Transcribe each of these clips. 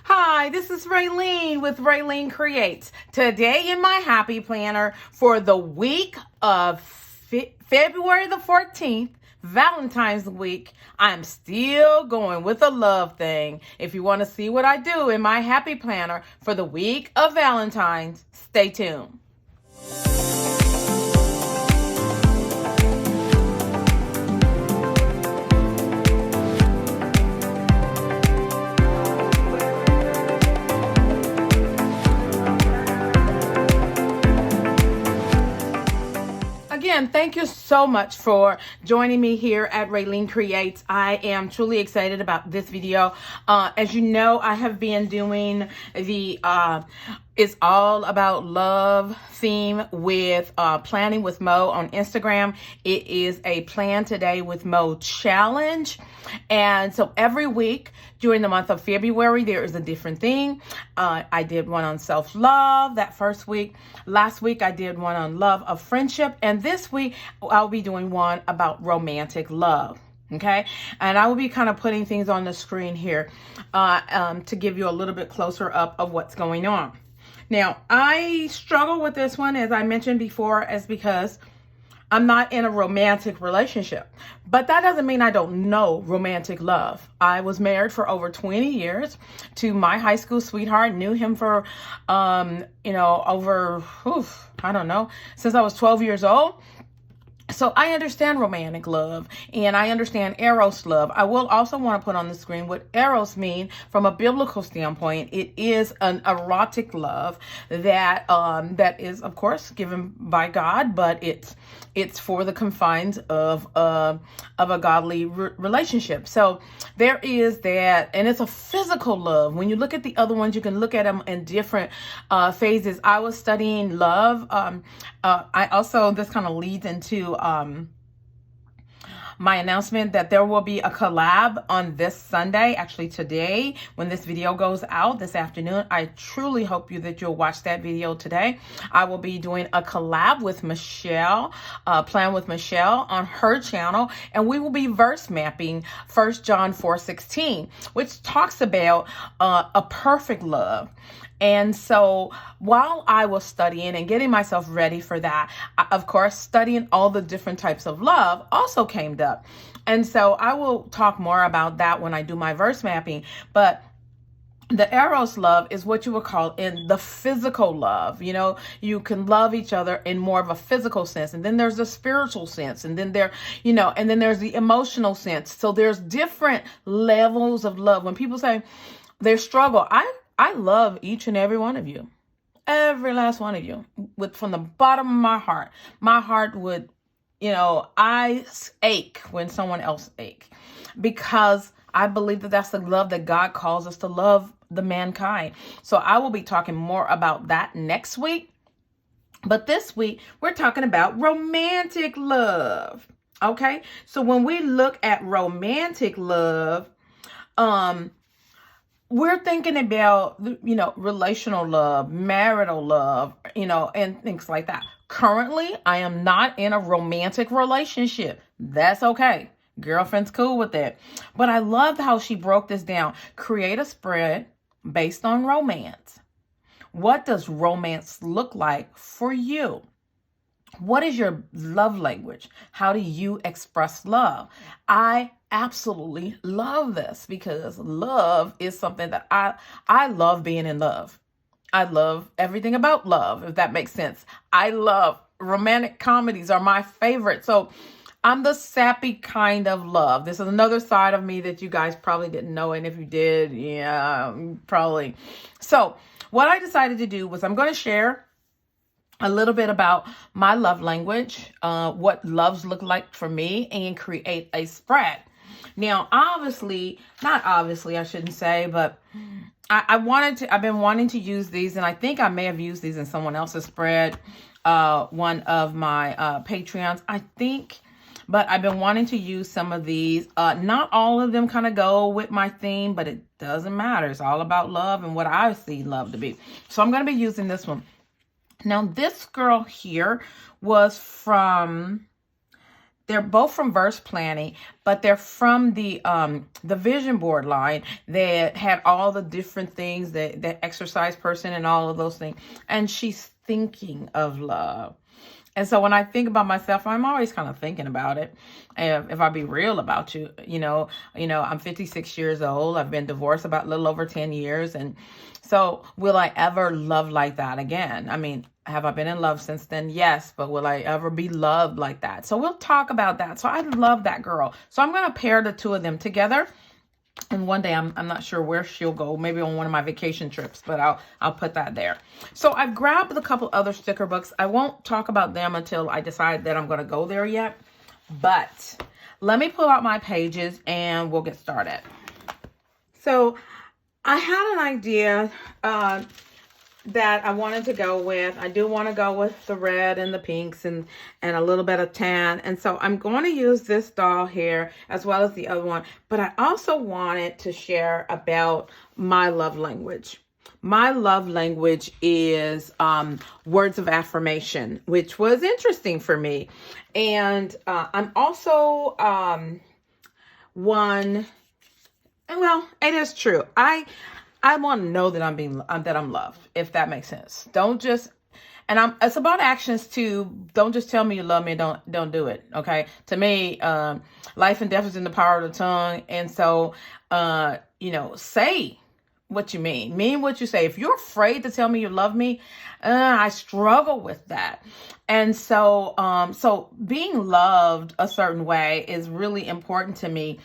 Hi, this is Ralene with RaleneCreates. Today in my happy planner for the week of February the 14th, Valentine's week, I'm still going with a love thing. If you want to see what I do in my happy planner for the week of Valentine's, stay tuned. Again, thank you so much for joining me here at RaleneCreates. I am truly excited about this video. As you know, I have been doing the It's All About Love theme with Planning with Mo on Instagram. It is a Plan Today with Mo challenge. And so every week during the month of February, there is a different thing. I did one on self-love that first week. Last week, I did one on love of friendship. And this week, I'll be doing one about romantic love. Okay, and I will be kind of putting things on the screen here to give you a little bit closer up of what's going on. Now, I struggle with this one, as I mentioned before, as because I'm not in a romantic relationship. But that doesn't mean I don't know romantic love. I was married for over 20 years to my high school sweetheart. Knew him for, over, I don't know, since I was 12 years old. So I understand romantic love and I understand Eros love. I will also want to put on the screen what Eros mean from a biblical standpoint. It is an erotic love that that is, of course, given by God, but it's for the confines of a godly relationship. So there is that, and it's a physical love. When you look at the other ones, you can look at them in different phases. I was studying love. I also, this kind of leads into my announcement that there will be a collab on this Sunday, actually today, when this video goes out this afternoon. I truly hope that you'll watch that video today. I will be doing a collab with Michelle, Plan with Michelle on her channel, and we will be verse mapping 1 John 4:16, which talks about a perfect love. And so while I was studying and getting myself ready for that, of course, studying all the different types of love also came up. And so I will talk more about that when I do my verse mapping. But the Eros love is what you would call in the physical love. You know, you can love each other in more of a physical sense. And then there's the spiritual sense. And then and then there's the emotional sense. So there's different levels of love. When people say they struggle, I love each and every one of you, every last one of you, from the bottom of my heart. My heart would, I ache when someone else ache, because I believe that that's the love that God calls us to love the mankind. So I will be talking more about that next week. But this week, we're talking about romantic love. Okay. So when we look at romantic love, we're thinking about, relational love, marital love, and things like that. Currently, I am not in a romantic relationship. That's okay. Girlfriend's cool with that. But I love how she broke this down. Create a spread based on romance. What does romance look like for you? What is your love language? How do you express love? I absolutely love this, because love is something that I love being in love. I love everything about love, if that makes sense. I love romantic comedies are my favorite. So I'm the sappy kind of love. This is another side of me that you guys probably didn't know. And if you did, yeah, probably. So what I decided to do was I'm going to share a little bit about my love language, what loves look like for me, and create a spread. Now, not obviously, I shouldn't say, but I've been wanting to use these, and I think I may have used these in someone else's spread, one of my Patreons, I think, but I've been wanting to use some of these. Not all of them kind of go with my theme, but it doesn't matter. It's all about love and what I see love to be. So I'm going to be using this one. Now, this girl here was from they're both from Verse Planning, but they're from the vision board line that had all the different things, that exercise person and all of those things. And she's thinking of love. And so when I think about myself, I'm always kind of thinking about it. If I be real about you, I'm 56 years old. I've been divorced about a little over 10 years. And so will I ever love like that again? I mean, have I been in love since then? Yes. But will I ever be loved like that? So we'll talk about that. So I love that girl. So I'm going to pair the two of them together. And one day, I'm not sure where she'll go, maybe on one of my vacation trips, but I'll put that there. So I've grabbed a couple other sticker books. I won't talk about them until I decide that I'm going to go there yet. But let me pull out my pages and we'll get started. So I had an idea that I wanted to go with. I do want to go with the red and the pinks and a little bit of tan. And so I'm going to use this doll here as well as the other one. But I also wanted to share about my love language. My love language is words of affirmation, which was interesting for me. And I'm also one, well, it is true. I want to know that I'm loved, if that makes sense. It's about actions too. Don't just tell me you love me. Don't do it. Okay. To me, life and death is in the power of the tongue. And so, say what you mean what you say. If you're afraid to tell me you love me, I struggle with that. And so, being loved a certain way is really important to me.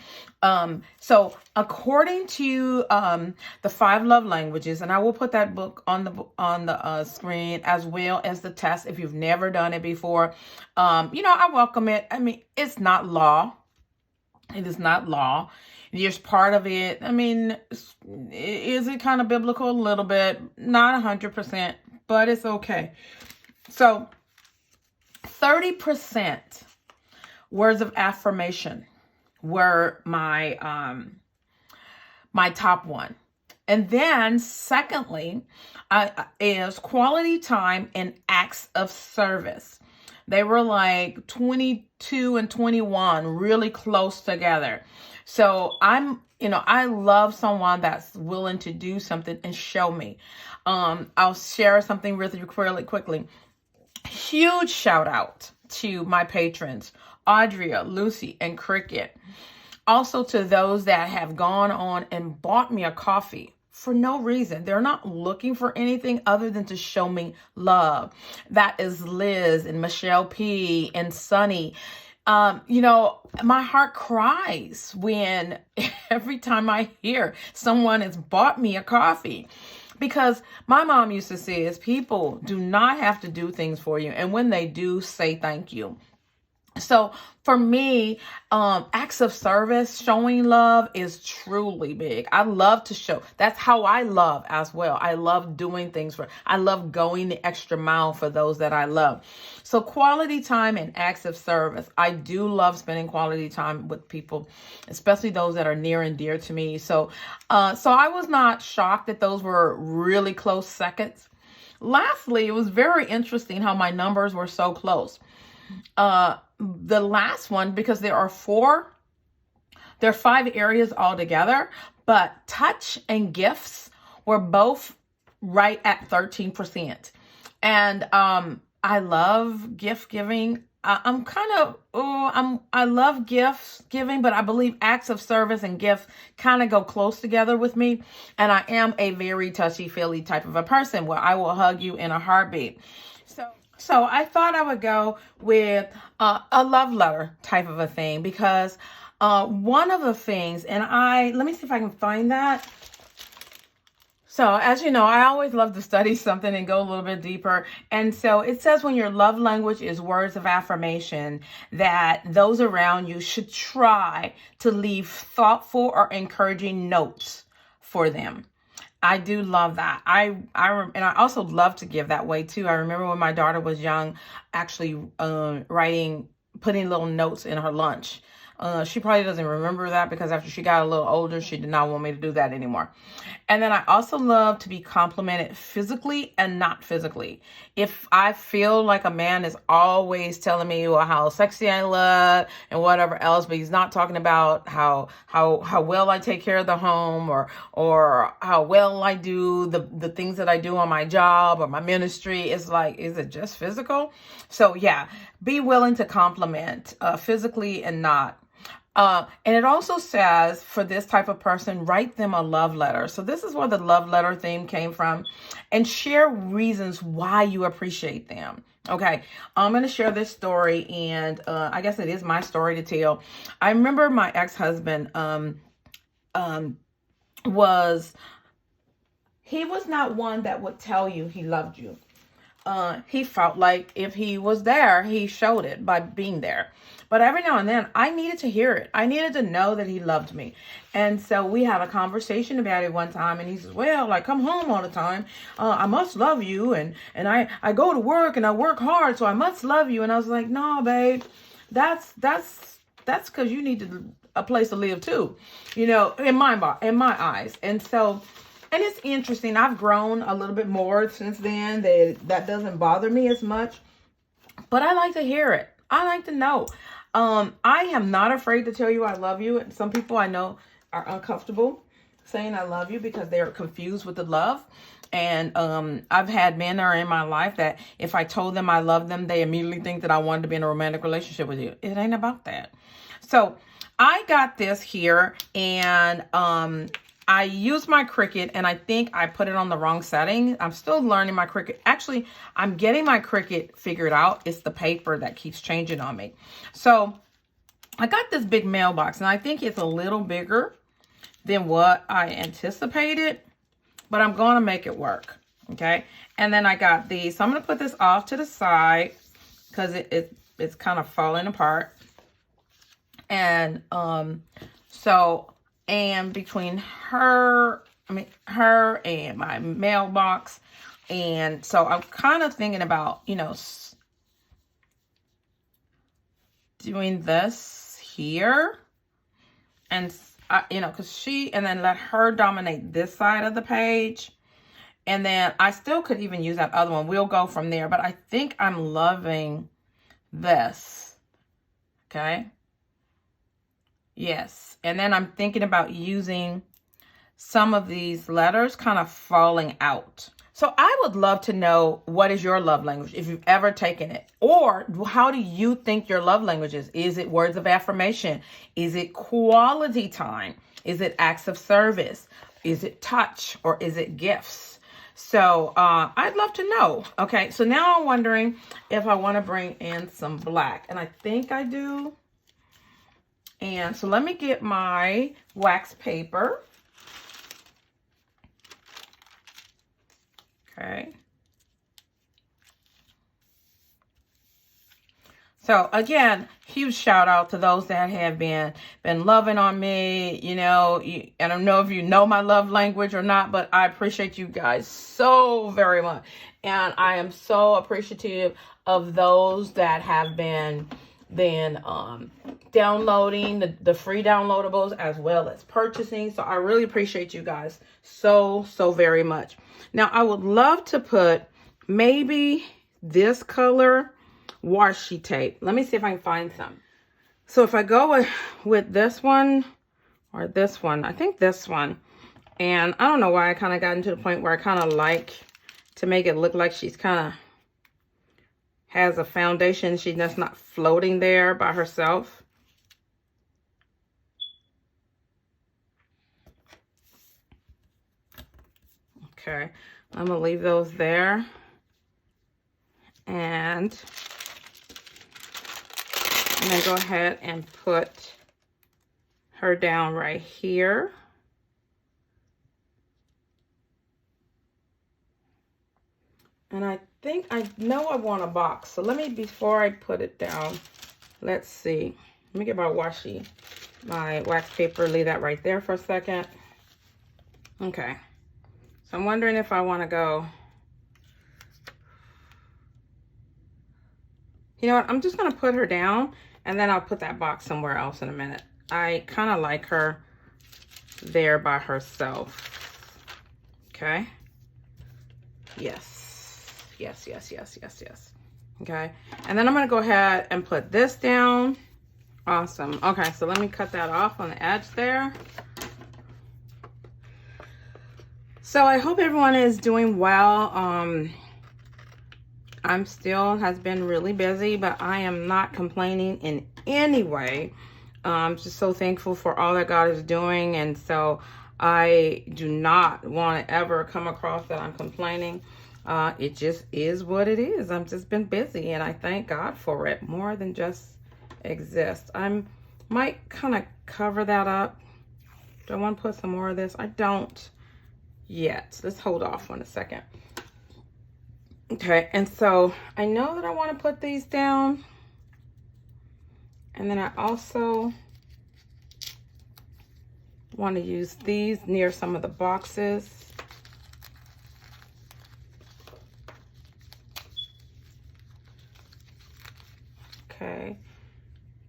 So according to the 5 love languages, and I will put that book on the screen as well as the test if you've never done it before. I welcome it. I mean, it's not law. It is not law. There's part of it. I mean, is it kind of biblical? A little bit, not 100%, but it's okay. So 30% words of affirmation were my top one. And then secondly, is quality time and acts of service. They were like 22 and 21, really close together. So I love someone that's willing to do something and show me. I'll share something with you really quickly. Huge shout out to my patrons, Audria, Lucy, and Cricket. Also to those that have gone on and bought me a coffee for no reason. They're not looking for anything other than to show me love. That is Liz and Michelle P. and Sunny. My heart cries when every time I hear someone has bought me a coffee. Because my mom used to say is people do not have to do things for you. And when they do, say thank you. So for me, acts of service, showing love is truly big. I love to show. That's how I love as well. I love doing things I love going the extra mile for those that I love. So quality time and acts of service. I do love spending quality time with people, especially those that are near and dear to me. So I was not shocked that those were really close seconds. Lastly, it was very interesting how my numbers were so close. The last one, because there are 5 areas altogether, but touch and gifts were both right at 13%. And I love gift giving. I love gifts giving, but I believe acts of service and gifts kind of go close together with me. And I am a very touchy-feely type of a person where I will hug you in a heartbeat. So I thought I would go with a love letter type of a thing, because one of the things, and let me see if I can find that. So as you know, I always love to study something and go a little bit deeper. And so it says when your love language is words of affirmation, that those around you should try to leave thoughtful or encouraging notes for them. I do love that. And I also love to give that way too. I remember when my daughter was young, actually putting little notes in her lunch. She probably doesn't remember that because after she got a little older, she did not want me to do that anymore. And then I also love to be complimented physically and not physically. If I feel like a man is always telling me, well, how sexy I look and whatever else, but he's not talking about how well I take care of the home, or how well I do the things that I do on my job or my ministry, it's like, is it just physical? So yeah, be willing to compliment physically and not. And it also says for this type of person, write them a love letter. So this is where the love letter theme came from, and share reasons why you appreciate them. Okay, I'm going to share this story, and I guess it is my story to tell. I remember my ex-husband he was not one that would tell you he loved you. He felt like if he was there, he showed it by being there. But every now and then, I needed to hear it. I needed to know that he loved me. And so we had a conversation about it one time. And he says, well, I come home all the time. I must love you. And I go to work and I work hard, so I must love you. And I was like, no, babe, that's because you need a place to live too, you know, in my eyes. And so, and it's interesting. I've grown a little bit more since then. That doesn't bother me as much. But I like to hear it. I like to know. I am not afraid to tell you I love you. And some people I know are uncomfortable saying I love you because they're confused with the love. And I've had men that are in my life that if I told them I love them, they immediately think that I wanted to be in a romantic relationship with you. It ain't about that. So I got this here, and I used my Cricut, and I think I put it on the wrong setting. I'm still learning my Cricut. Actually, I'm getting my Cricut figured out. It's the paper that keeps changing on me. So I got this big mailbox, and I think it's a little bigger than what I anticipated, but I'm going to make it work. Okay. And then I got these. So I'm going to put this off to the side because it's kind of falling apart. And and between her and my mailbox. And so I'm kind of thinking about, you know, doing this here. And, you know, and then let her dominate this side of the page. And then I still could even use that other one. We'll go from there. But I think I'm loving this. Okay. Yes. And then I'm thinking about using some of these letters kind of falling out. So I would love to know, what is your love language if you've ever taken it? Or how do you think your love language is? Is it words of affirmation? Is it quality time? Is it acts of service? Is it touch, or is it gifts? So I'd love to know. Okay, so now I'm wondering if I want to bring in some black. And I think I do. And so let me get my wax paper. Okay. So again, huge shout out to those that have been loving on me. You know, I don't know if you know my love language or not, but I appreciate you guys so very much. And I am so appreciative of those that have been downloading the free downloadables as well as purchasing. So I really appreciate you guys so very much. Now I would love to put maybe this color washi tape. Let me see if I can find some. So if I go with this one or this one, I think this one. And I don't know why I kind of got into the point where I kind of like to make it look like she's kind of has a foundation. She's just not floating there by herself. Okay, I'm gonna leave those there. And then go ahead and put her down right here. And I think I know I want a box. So let me, before I put it down, let's see. Let me get my wax paper, leave that right there for a second. Okay. So I'm wondering if I want to go. You know what? I'm just going to put her down, and then I'll put that box somewhere else in a minute. I kind of like her there by herself. Okay. Yes. Yes, yes, yes, yes, yes. Okay. And then I'm going to go ahead and put this down. Awesome. Okay, so let me cut that off on the edge there. So I hope everyone is doing well. I'm still has been really busy, but I am not complaining in any way. I'm just so thankful for all that God is doing, and so I do not want to ever come across that I'm complaining. It just is what it is. I've just been busy, and I thank God for it more than just exist. I might kind of cover that up. Do I want to put some more of this? I don't yet. Let's hold off on a second. Okay, and so I know that I want to put these down. And then I also want to use these near some of the boxes. Okay,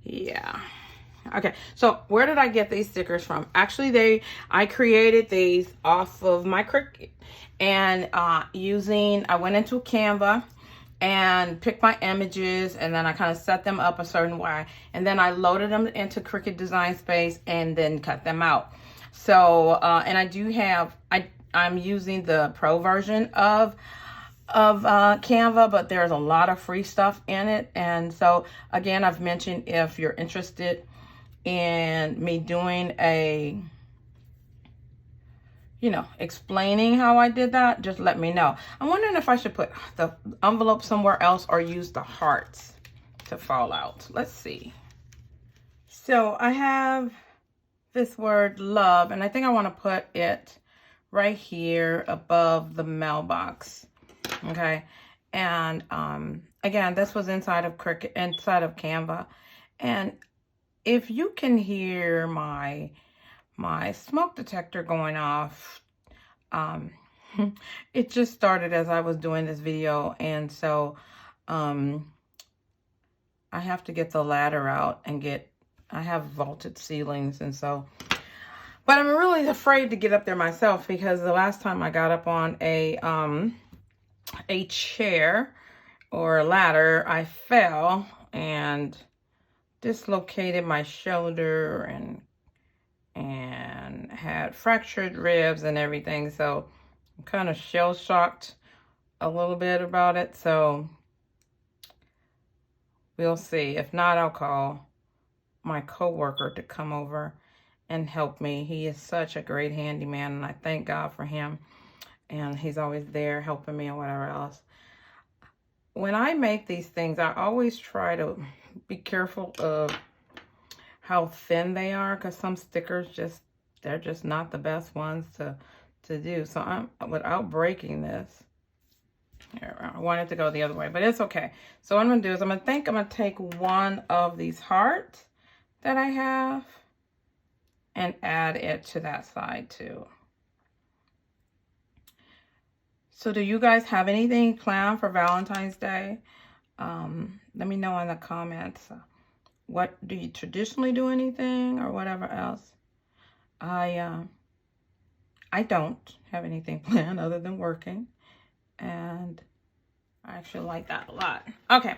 yeah. Okay, so where did I get these stickers from? Actually, I created these off of my Cricut, and I went into Canva and picked my images, and then I kind of set them up a certain way, and then I loaded them into Cricut Design Space and then cut them out. So and I do have, I'm using the pro version of Canva, but there's a lot of free stuff in it. And so again, I've mentioned, if you're interested in me doing a, explaining how I did that, just let me know. I'm wondering if I should put the envelope somewhere else or use the hearts to fall out. Let's see. So I have this word love, and I think I want to put it right here above the mailbox. Okay. And again, this was inside of Canva. And if you can hear my smoke detector going off, it just started as I was doing this video, and so I have to get the ladder out and I have vaulted ceilings, and so, but I'm really afraid to get up there myself, because the last time I got up on a chair or a ladder, I fell and dislocated my shoulder and had fractured ribs and everything. So I'm kind of shell-shocked a little bit about it. So we'll see. If not, I'll call my coworker to come over and help me. He is such a great handyman, and I thank God for him. And he's always there helping me or whatever else. When I make these things, I always try to be careful of how thin they are, because some stickers they're just not the best ones to do. So I'm, without breaking this, here, I want it to go the other way, but it's okay. So what I'm gonna do is I'm gonna take one of these hearts that I have and add it to that side too. So do you guys have anything planned for Valentine's Day? Let me know in the comments. What do you traditionally do, anything or whatever else? I don't have anything planned other than working, and I actually like that a lot. Okay,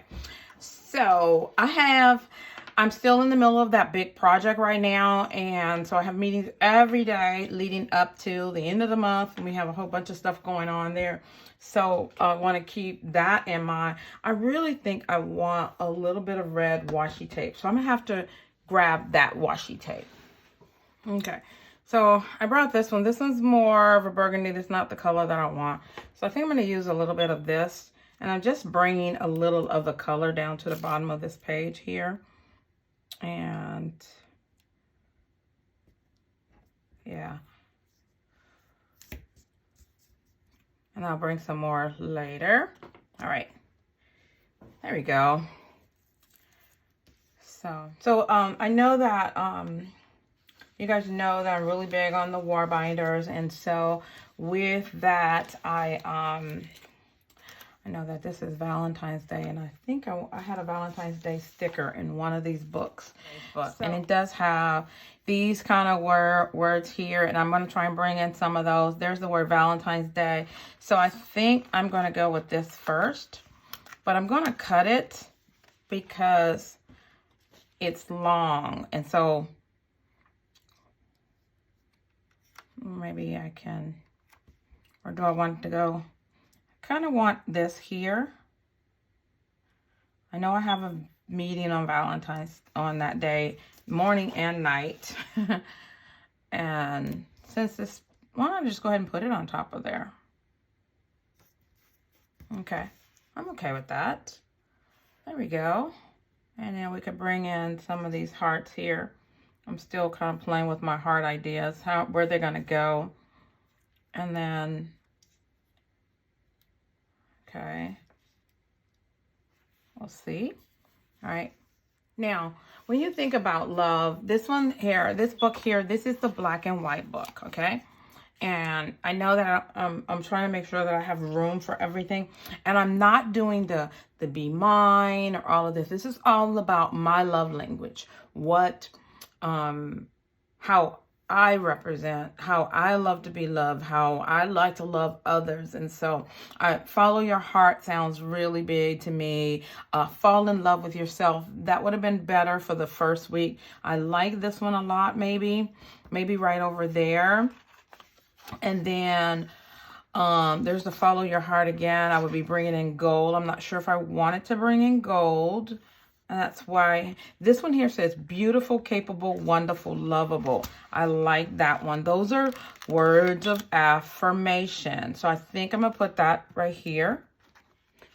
so I'm still in the middle of that big project right now, and so I have meetings every day leading up to the end of the month, and we have a whole bunch of stuff going on there. So I want to keep that in mind. I really think I want a little bit of red washi tape, so I'm gonna have to grab that washi tape. Okay, so I brought this one. This one's more of a burgundy. That's not the color that I want. So I think I'm going to use a little bit of this, and I'm just bringing a little of the color down to the bottom of this page here. And yeah, and I'll bring some more later. All right, there we go. So I know that you guys know that I'm really big on the war binders, and so with that I I know that this is Valentine's Day, and I think I had a Valentine's Day sticker in one of these books. And it does have these kind of words here, and I'm going to try and bring in some of those. There's the word Valentine's Day. So I think I'm going to go with this first, but I'm going to cut it because it's long. And so maybe I can, or do I want to go? I kind of want this here. I know I have a meeting on Valentine's on that day, morning and night. And since this, why don't I just go ahead and put it on top of there? Okay, I'm okay with that. There we go. And then we could bring in some of these hearts here. I'm still kind of playing with my heart ideas, where they're gonna go. And then, okay, we'll see. All right. Now, when you think about love, this one here, this book here, this is the black and white book, okay? And I know that I'm trying to make sure that I have room for everything. And I'm not doing the be mine or all of this. This is all about my love language. What, how I represent, how I love to be loved, how I like to love others. And so follow your heart sounds really big to me. Fall in love with yourself. That would have been better for the first week. I like this one a lot, maybe right over there. And then there's the follow your heart again. I would be bringing in gold. I'm not sure if I wanted to bring in gold. And that's why this one here says beautiful, capable, wonderful, lovable. I like that one. Those are words of affirmation. So I think I'm going to put that right here.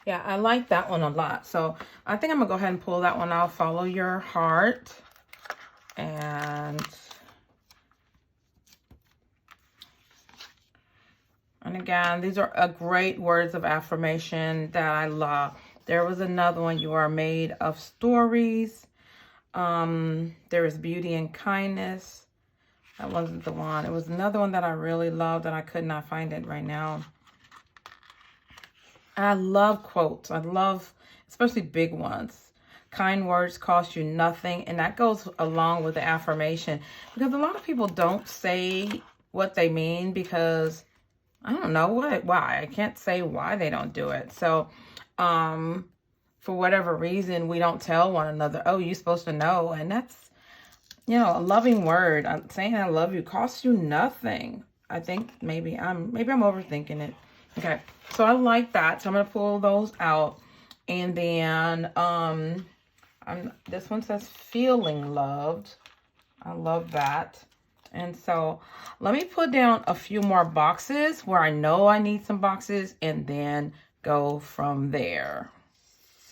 Yeah, I like that one a lot. So I think I'm going to go ahead and pull that one out. Follow your heart. And again, these are great words of affirmation that I love. There was another one. You are made of stories. There is beauty and kindness. That wasn't the one. It was another one that I really loved and I could not find it right now. And I love quotes. I love, especially big ones. Kind words cost you nothing. And that goes along with the affirmation. Because a lot of people don't say what they mean because I don't know why. I can't say why they don't do it. So, for whatever reason, we don't tell one another, oh, you're supposed to know. And that's, you know, a loving word. I'm saying I love you costs you nothing. I think maybe I'm overthinking it. Okay. So I like that. So I'm going to pull those out. And then, this one says feeling loved. I love that. And so let me put down a few more boxes where I know I need some boxes and then go from there.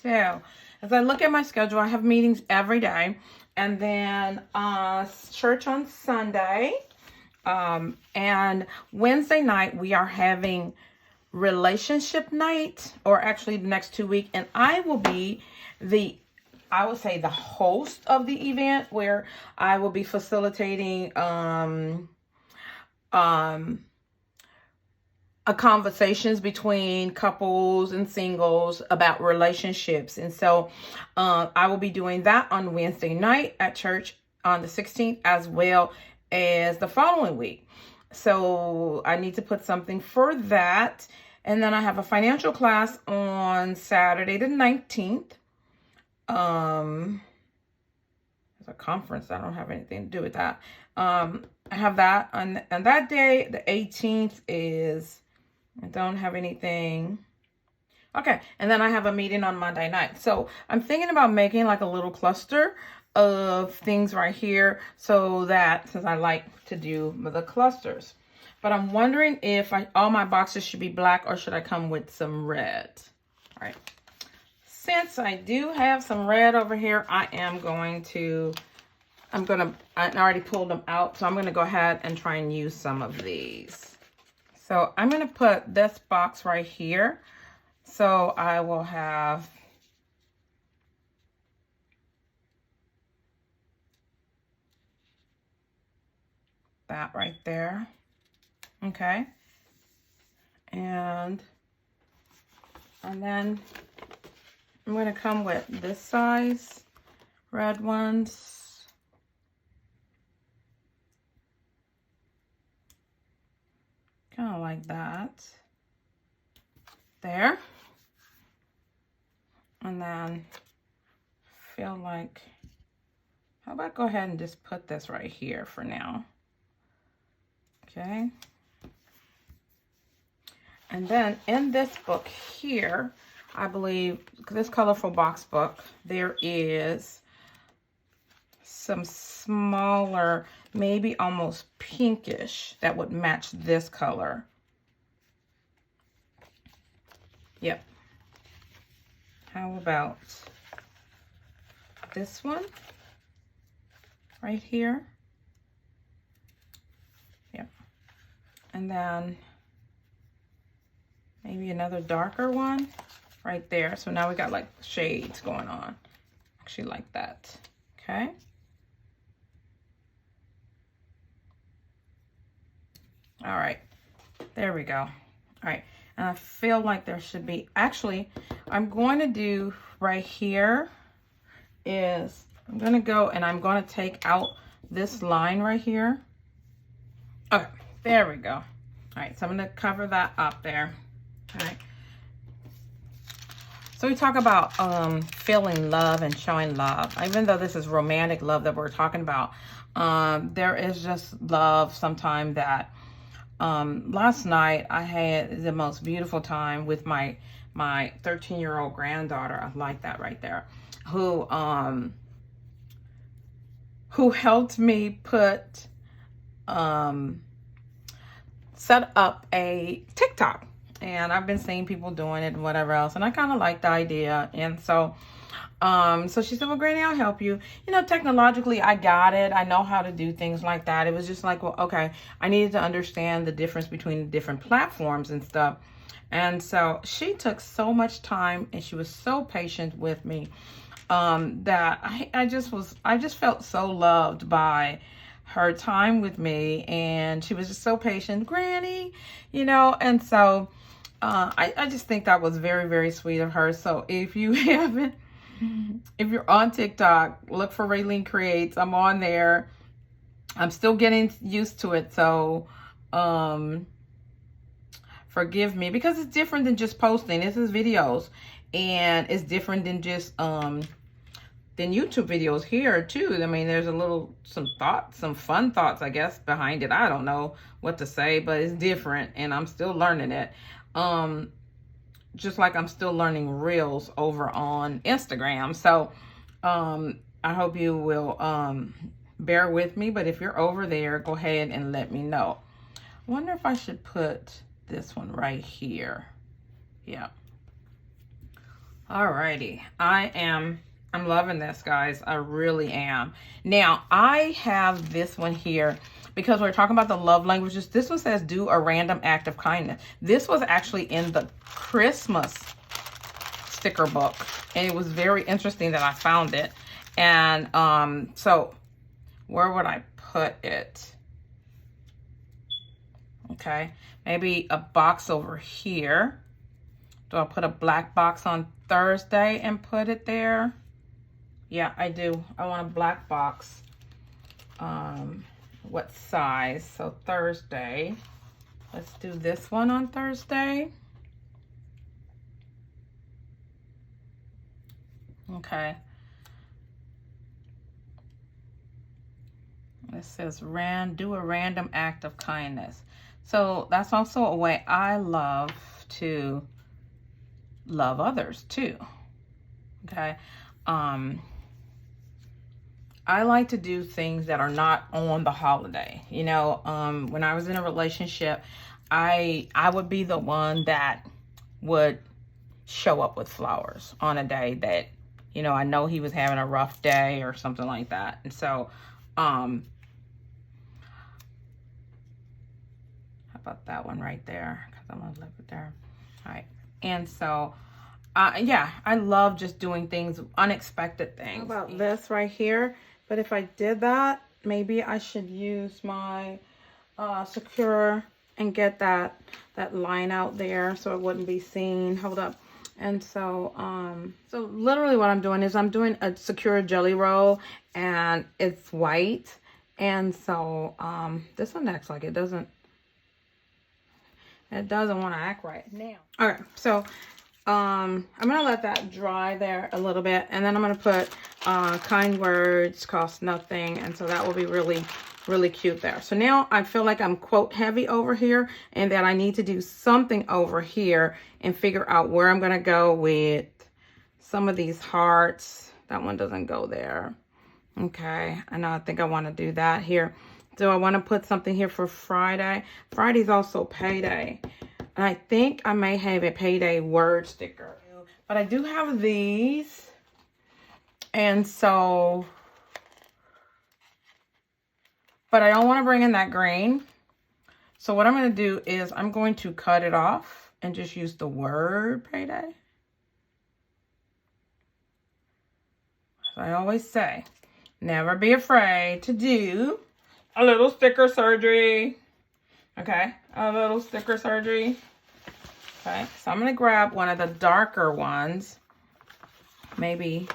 So as I look at my schedule, I have meetings every day and then church on Sunday. And Wednesday night, we are having relationship night, or actually the next 2 weeks. And I will be I would say the host of the event, where I will be facilitating conversations between couples and singles about relationships. And so I will be doing that on Wednesday night at church on the 16th, as well as the following week. So I need to put something for that. And then I have a financial class on Saturday the 19th. There's a conference. I don't have anything to do with that. I have that on that day. The 18th is, I don't have anything. Okay. And then I have a meeting on Monday night. So I'm thinking about making like a little cluster of things right here, so that, since I like to do the clusters, but I'm wondering if all my boxes should be black or should I come with some red? All right. Since I do have some red over here, I already pulled them out, so I'm going to go ahead and try and use some of these. So I'm going to put this box right here. So I will have that right there. Okay. And And then I'm going to come with this size red ones. Kind of like that. There. And then feel like, how about go ahead and just put this right here for now. Okay. And then in this book here, I believe, this colorful box book, there is some smaller, maybe almost pinkish, that would match this color. Yep. How about this one right here? Yep. And then maybe another darker one right there. So now we got like shades going on. Actually like that. Okay. All right. There we go. All right. And I feel like there should be, actually, I'm going to do right here is, I'm going to go and I'm going to take out this line right here. Okay, there we go. All right, so I'm going to cover that up there. All right. So we talk about feeling love and showing love. Even though this is romantic love that we're talking about, there is just love sometimes that, last night I had the most beautiful time with my 13-year-old granddaughter. I like that right there. Who helped me put, set up a TikTok. And I've been seeing people doing it and whatever else. And I kind of like the idea. And so, so she said, well, Granny, I'll help you. You know, technologically, I got it. I know how to do things like that. It was just like, well, okay, I needed to understand the difference between the different platforms and stuff. And so she took so much time and she was so patient with me, that I just felt so loved by her time with me. And she was just so patient, Granny, you know, and so, I just think that was very, very sweet of her. So if you haven't, if you're on TikTok, look for RaleneCreates. I'm on there. I'm still getting used to it. So, forgive me because it's different than just posting. This is videos and it's different than just, than YouTube videos here too. I mean, there's some thoughts, some fun thoughts, I guess, behind it. I don't know what to say, but it's different and I'm still learning it. Just like I'm still learning Reels over on Instagram. So, I hope you will, bear with me, but if you're over there, go ahead and let me know. I wonder if I should put this one right here. Yeah. Alrighty. I'm loving this, guys. I really am. Now, I have this one here because we're talking about the love languages. This one says, do a random act of kindness. This was actually in the Christmas sticker book. And it was very interesting that I found it. And so where would I put it? Okay. Maybe a box over here. Do I put a black box on Thursday and put it there? Yeah, I do. I want a black box. What size? So Thursday. Let's do this one on Thursday. Okay. It says do a random act of kindness. So that's also a way I love to love others too. Okay. I like to do things that are not on the holiday. You know, when I was in a relationship, I would be the one that would show up with flowers on a day that, you know, I know he was having a rough day or something like that. And so, how about that one right there? Because I'm going to leave it there. All right. And so, yeah, I love just doing things, unexpected things. How about this right here? But if I did that, maybe I should use my secure and get that line out there so it wouldn't be seen. Hold up. And so, so literally what I'm doing is I'm doing a secure jelly roll, and it's white. And so, this one acts like it doesn't want to act right now. Okay, so, I'm going to let that dry there a little bit, and then I'm going to put, kind words cost nothing. And so that will be really, really cute there. So now I feel like I'm quote heavy over here, and that I need to do something over here and figure out where I'm going to go with some of these hearts. That one doesn't go there. Okay, I think I want to do that here. So I want to put something here for Friday. Friday's also payday. And I think I may have a payday word sticker. But I do have these. And so, but I don't want to bring in that green. So what I'm going to do is I'm going to cut it off and just use the word payday. So I always say, never be afraid to do a little sticker surgery. Okay, a little sticker surgery. Okay, so I'm going to grab one of the darker ones. Maybe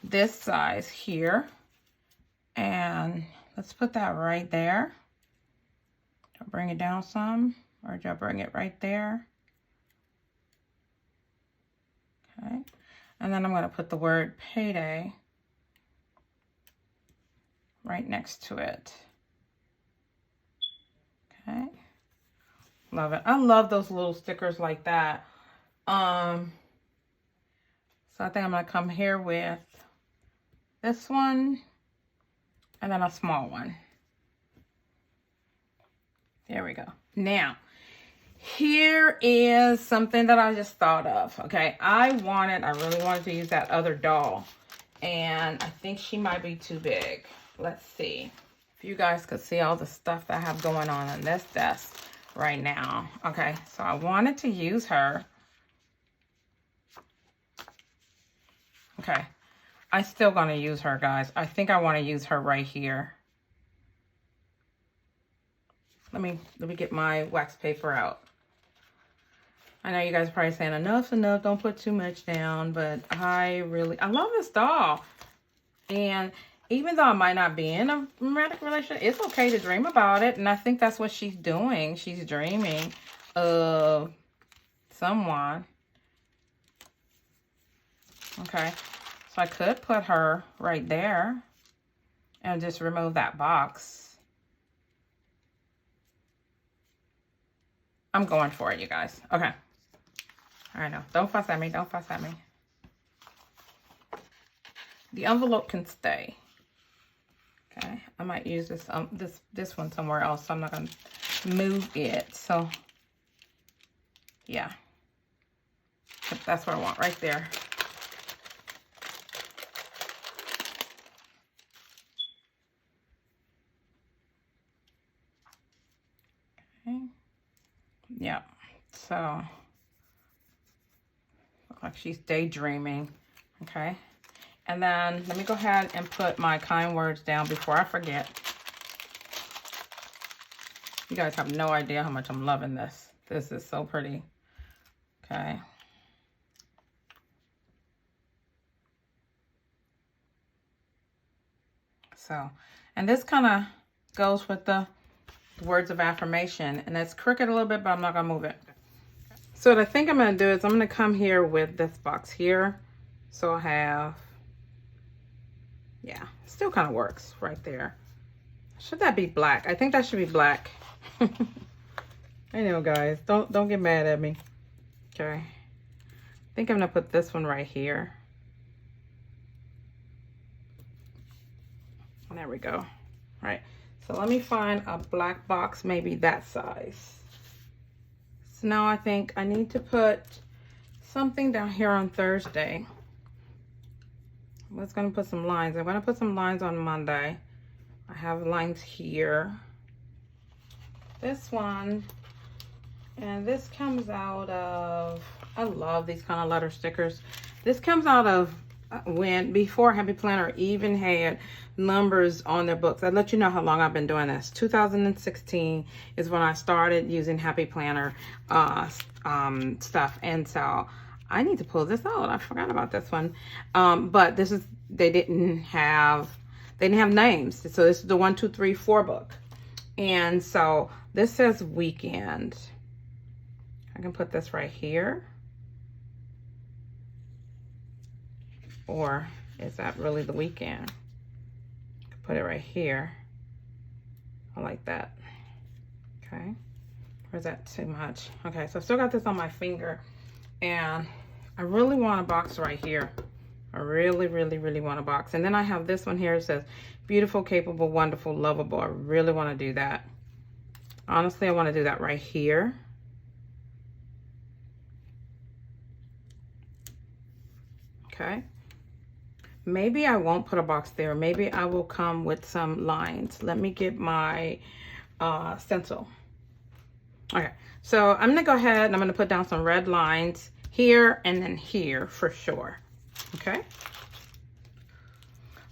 this size here. And let's put that right there. I'll bring it down some, or I'll bring it right there. Okay, and then I'm going to put the word payday right next to it. Okay, love it. I love those little stickers like that. So I think I'm going to come here with this one and then a small one. There we go. Now, here is something that I just thought of. Okay, I really wanted to use that other doll, and I think she might be too big. Let's see if you guys could see all the stuff that I have going on this desk right now. Okay, so I wanted to use her. Okay, I'm still gonna use her, guys. I think I want to use her right here. Let me get my wax paper out. I know you guys are probably saying enough's enough, don't put too much down, but I love this doll. And even though I might not be in a romantic relationship, it's okay to dream about it. And I think that's what she's doing. She's dreaming of someone. Okay, so I could put her right there and just remove that box. I'm going for it, you guys. Okay. All right, now, don't fuss at me. Don't fuss at me. The envelope can stay. Okay, I might use this this one somewhere else, so I'm not gonna move it. So, yeah, that's what I want right there. Okay. Yeah. So, look like she's daydreaming. Okay. And then let me go ahead and put my kind words down before I forget. You guys have no idea how much I'm loving this. This is so pretty. Okay. So, and this kind of goes with the words of affirmation. And it's crooked a little bit, but I'm not going to move it. So what I think I'm going to do is I'm going to come here with this box here. So I have... yeah, still kind of works right there. Should that be black? I think that should be black. I know, guys. Don't get mad at me. Okay. I think I'm gonna put this one right here. There we go. All right. So let me find a black box, maybe that size. So now I think I need to put something down here on Thursday. I was going to put some lines. I'm going to put some lines on Monday. I have lines here. This one. And this comes out of... I love these kind of letter stickers. This comes out of before Happy Planner even had numbers on their books. I'll let you know how long I've been doing this. 2016 is when I started using Happy Planner stuff. And so... I need to pull this out. I forgot about this one. But this is, they didn't have names. So this is the 1, 2, 3, 4 book. And so this says weekend. I can put this right here. Or is that really the weekend? I can put it right here. I like that. Okay. Or is that too much? Okay, so I still got this on my finger. And I really want a box right here. I really, really, really want a box. And then I have this one here. It says, beautiful, capable, wonderful, lovable. I really want to do that. Honestly, I want to do that right here. Okay. Maybe I won't put a box there. Maybe I will come with some lines. Let me get my stencil. Okay, so I'm gonna go ahead and I'm gonna put down some red lines here and then here for sure. Okay.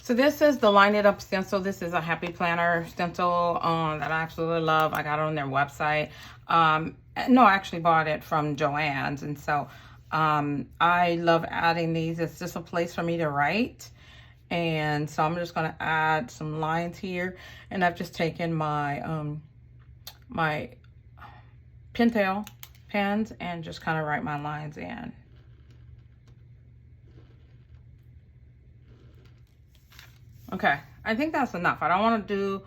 So this is the Line It Up stencil. This is a Happy Planner stencil that I absolutely love. I got it on their website. No, I actually bought it from Joann's. And so I love adding these. It's just a place for me to write. And so I'm just going to add some lines here. And I've just taken my, my Pentel pens and just kind of write my lines in. Okay, I think that's enough. I don't want to do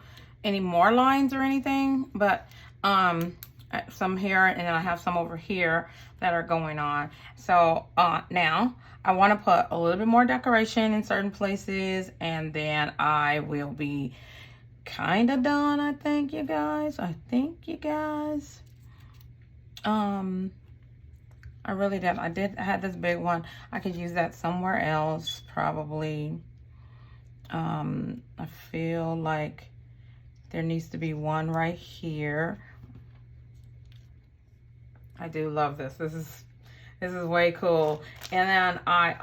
any more lines or anything, but some here and then I have some over here that are going on. So now I want to put a little bit more decoration in certain places, and then I will be kind of done, I think, you guys. I really did. I had this big one. I could use that somewhere else, probably. I feel like there needs to be one right here. I do love this. This is way cool. And then I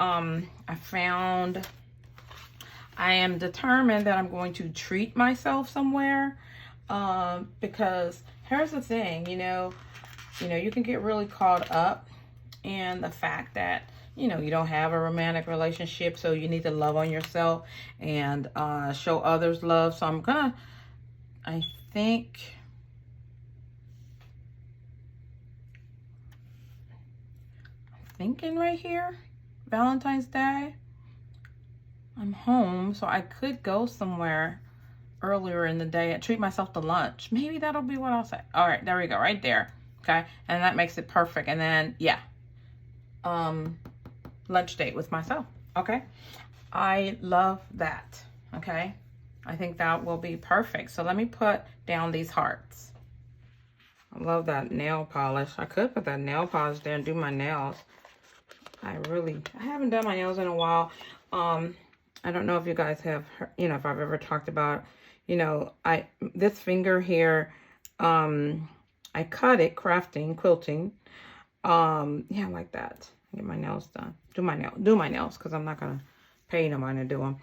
am determined that I'm going to treat myself somewhere, because here's the thing, you know, you can get really caught up in the fact that, you know, you don't have a romantic relationship, so you need to love on yourself and show others love. So I'm thinking right here, Valentine's Day, I'm home, so I could go somewhere earlier in the day and treat myself to lunch. Maybe that'll be what I'll say. All right, there we go, right there. Okay, and that makes it perfect. And then, yeah, lunch date with myself. Okay, I love that. Okay, I think that will be perfect. So let me put down these hearts. I love that nail polish. I could put that nail polish there and do my nails. I haven't done my nails in a while. I don't know if you guys have heard, you know, if I've ever talked about, you know, this finger here, I cut it crafting, quilting. Yeah, like that. Get my nails done. Do my nails, because I'm not gonna pay no money to do them.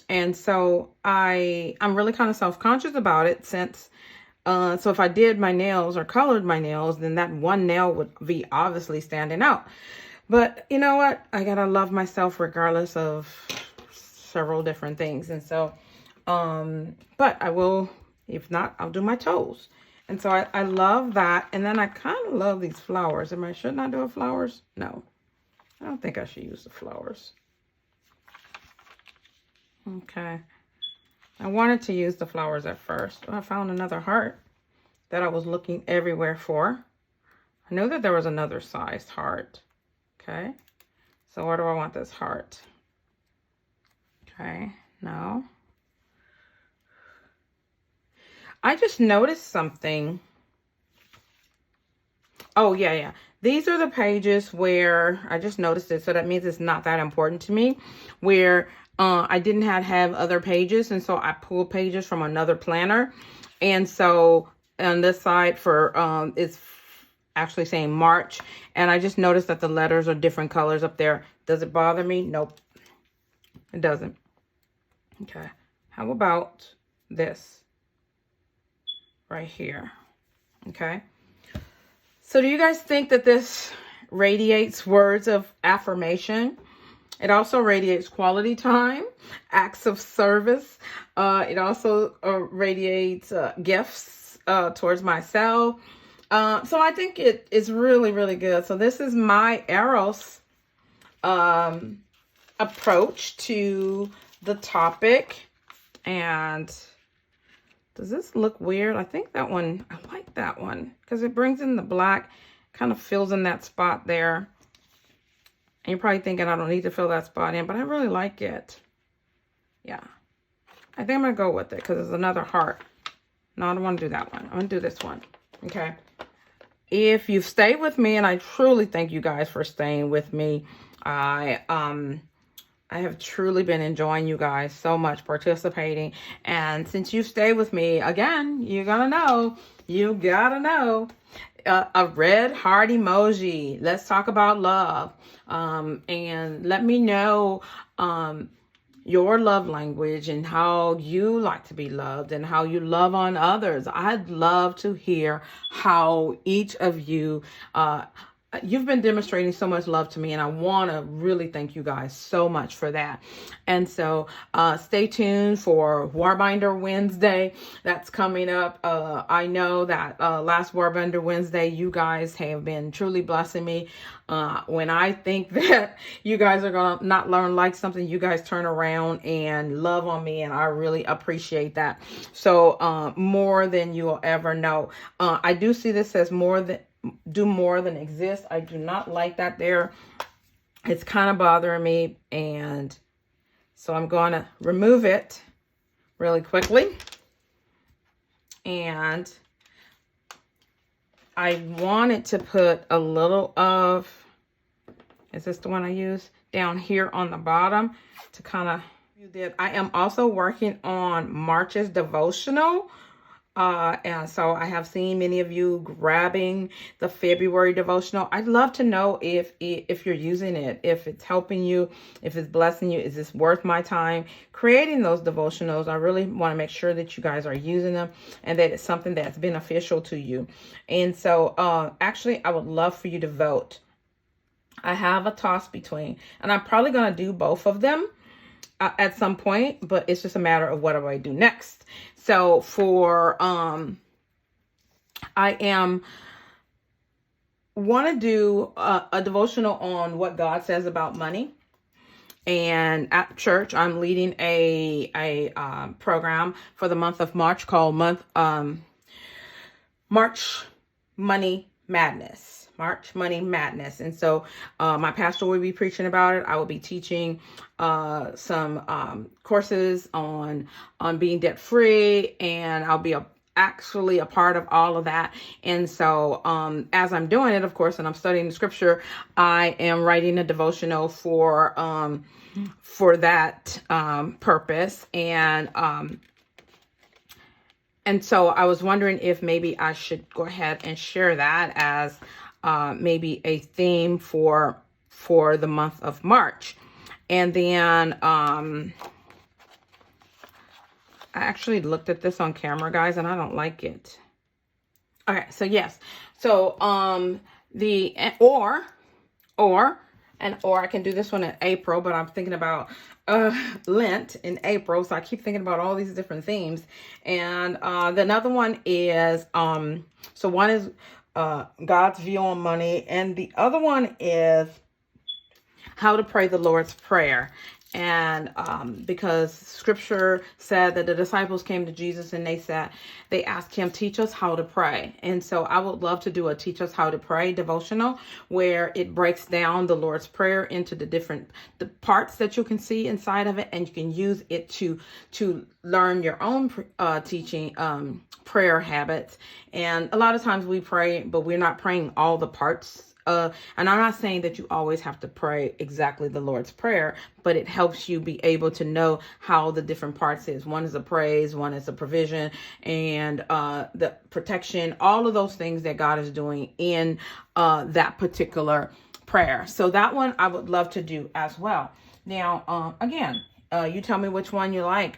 And so I'm really kind of self-conscious about it, since so if I did my nails or colored my nails, then that one nail would be obviously standing out. But you know what? I gotta love myself regardless of several different things. And so, but I will, if not, I'll do my toes. And so I love that. And then I kind of love these flowers. Should I do flowers? No, I don't think I should use the flowers. Okay. I wanted to use the flowers at first. I found another heart that I was looking everywhere for. I knew that there was another sized heart. Okay. So where do I want this heart? Okay. No. I just noticed something. Oh, yeah. These are the pages where I just noticed it. So that means it's not that important to me, where I didn't have other pages. And so I pulled pages from another planner. And so on this side for, it's actually saying March. And I just noticed that the letters are different colors up there. Does it bother me? Nope. It doesn't. Okay. How about this right here? Okay. So do you guys think that this radiates words of affirmation. It also radiates quality time, acts of service. It also radiates gifts towards myself. So I think it is really, really good. So this is my Eros approach to the topic. And does this look weird? I think that one, I like that one because it brings in the black, kind of fills in that spot there. And you're probably thinking I don't need to fill that spot in, but I really like it. Yeah. I think I'm going to go with it because it's another heart. No, I don't want to do that one. I'm going to do this one. Okay. If you've stayed with me, and I truly thank you guys for staying with me. I have truly been enjoying you guys so much participating. And since you've stayed with me, again, you gotta know, a red heart emoji. Let's talk about love. And let me know your love language and how you like to be loved and how you love on others. I'd love to hear how each of you you've been demonstrating so much love to me, and I want to really thank you guys so much for that. And so stay tuned for Warbinder Wednesday. That's coming up. I know that last Warbinder Wednesday, you guys have been truly blessing me. When I think that you guys are going to not learn like something, you guys turn around and love on me, and I really appreciate that. So more than you'll ever know. I do see this as do more than exist. I do not like that there. It's kind of bothering me, and so I'm going to remove it really quickly. And I wanted to put a little of, is this the one I use? Down here on the bottom to kind of, I am also working on March's devotional. And so I have seen many of you grabbing the February devotional. I'd love to know if you're using it, if it's helping you, if it's blessing you. Is this worth my time creating those devotionals? I really want to make sure that you guys are using them and that it's something that's beneficial to you. And so actually, I would love for you to vote. I have a toss between, and I'm probably going to do both of them at some point, but it's just a matter of what do I do next. So for I want to do a devotional on what God says about money. And at church, I'm leading a program for the month of March called March Money Madness. March Money Madness. And so my pastor will be preaching about it. I will be teaching some courses on being debt free, and I'll be actually a part of all of that. And so as I'm doing it, of course, and I'm studying the scripture, I am writing a devotional for that purpose. And so I was wondering if maybe I should go ahead and share that as maybe a theme for the month of March. And then I actually looked at this on camera, guys, and I don't like it. Okay, so yes. So or I can do this one in April, but I'm thinking about Lent in April, so I keep thinking about all these different themes. And the another one is so one is God's view on money, and the other one is how to pray the Lord's Prayer. And because scripture said that the disciples came to Jesus and they asked him, teach us how to pray. And so I would love to do a teach us how to pray devotional where it breaks down the Lord's Prayer into the parts that you can see inside of it, and you can use it to learn your own teaching prayer habits. And a lot of times we pray, but we're not praying all the parts. And I'm not saying that you always have to pray exactly the Lord's Prayer, but it helps you be able to know how the different parts is. One is a praise, one is a provision, and the protection, all of those things that God is doing in that particular prayer. So that one I would love to do as well. Now, again, you tell me which one you like.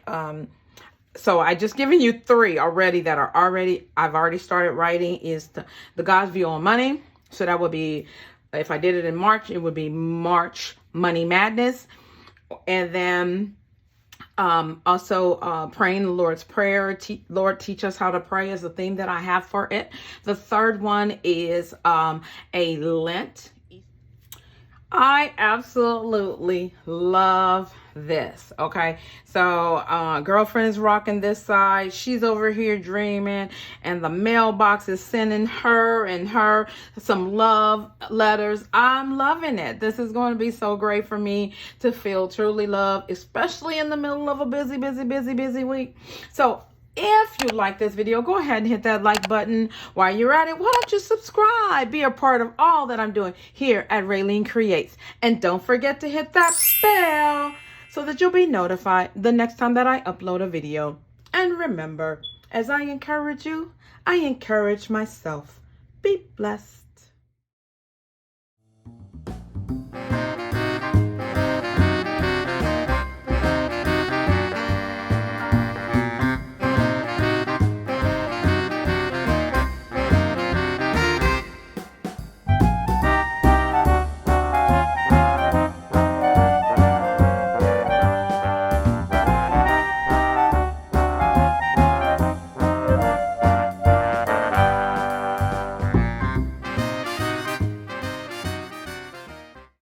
So I just given you 3 already that are I've already started writing is the God's view on money. So that would be If I did it in March, it would be March Money Madness. And then also praying the Lord's Prayer. Lord, teach us how to pray is the theme that I have for it. The third one is a Lent. I absolutely love this. Okay, so girlfriend's rocking this side, she's over here dreaming, and the mailbox is sending her some love letters. I'm loving it. This is going to be so great for me to feel truly loved, especially in the middle of a busy week. So if you like this video, go ahead and hit that like button. While you're at it, why don't you subscribe? Be a part of all that I'm doing here at RaleneCreates. And don't forget to hit that bell so that you'll be notified the next time that I upload a video. And remember, as I encourage you, I encourage myself. Be blessed.